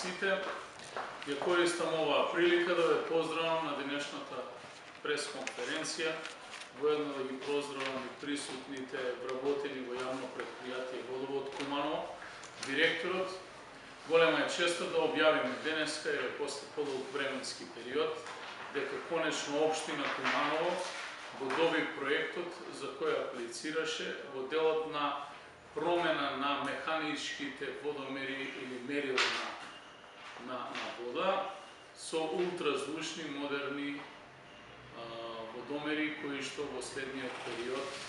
сите. Ја користам оваа прилика да ве поздравам на денешната пресконференција, воедно да ги поздравам и присутните вработени во јавно предпријатие Водовод Куманово, директорот. Голема е честа да објавиме денеска и после подолг временски период дека конечно општина Куманово го доби проектот за кој аплицираше во делот на промена на механичките водомери или мерила на вода со ултразвучни модерни водомери кои што во следниот период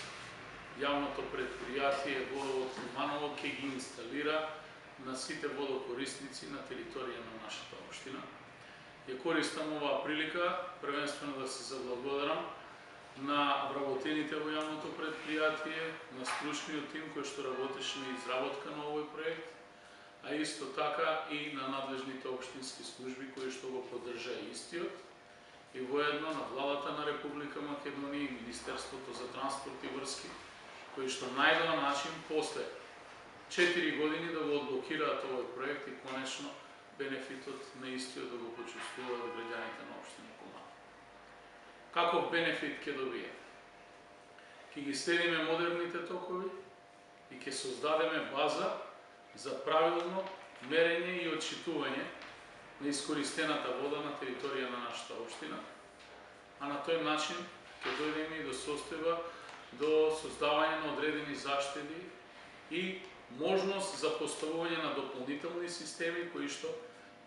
јавното предпријатие Водовод Куманово ќе ги инсталира на сите водокорисници на територија на нашата општина. Ја користам оваа прилика првенствено да се заблагодарам на вработените во јавното предпријатие, на стручниот тим кој што работеше на изработка на овој проект, а исто така и на надлежните општински служби кои што го поддржаа истиот, и воедно на владата на Република Македонија и Министерството за транспорт и врски, кои што најдоа начин после 4 години да го одблокираат овој проект и конечно бенефитот на истиот да го почувствуваат граѓаните на општина Куманово. Каков бенефит ќе добие? Ќе ги следиме модерните токови и ќе создадеме база за правилно мерење и отчитување на искористената вода на територија на нашата општина, а на тој начин ќе дојдеме и до состојба до создавање на одредени заштеди и можност за поставување на дополнителни системи кои што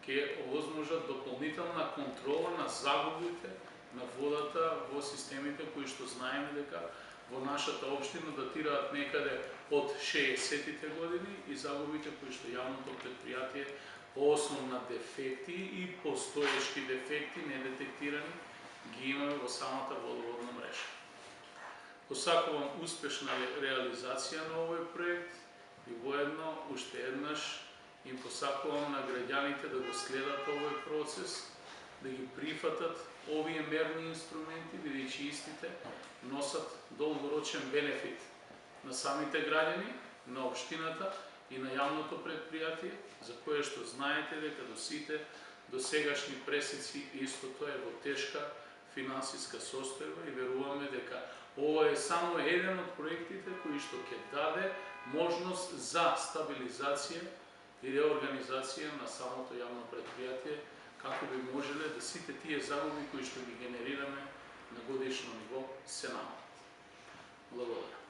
ќе овозможат дополнителна контрола на загубите на водата во системите кои што знаеме дека во нашата општина датираат некаде од 60-тите години и загубите кои што јавното предпријатие по основ на дефекти и постоечки дефекти недетектирани ги имаме во самата водоводна мрежа. Посакувам успешна реализација на овој проект и воедно уште еднаш им посакувам на граѓаните да го следат овој процес, да ги прифатат овие мерни инструменти, бидејќи истите носат долгорочен бенефит на самите граѓани, на општината и на јавното предпријатие, за кое што знаете дека до сите досегашни пресеци истото е во тешка финансиска состојба и веруваме дека ова е само еден од проектите кои што ќе даде можност за стабилизација и реорганизација на самото јавно предпријатие, како би можеле да сите тие загуби кои што ги генерираме на годишно ниво се намалат. Благодарам.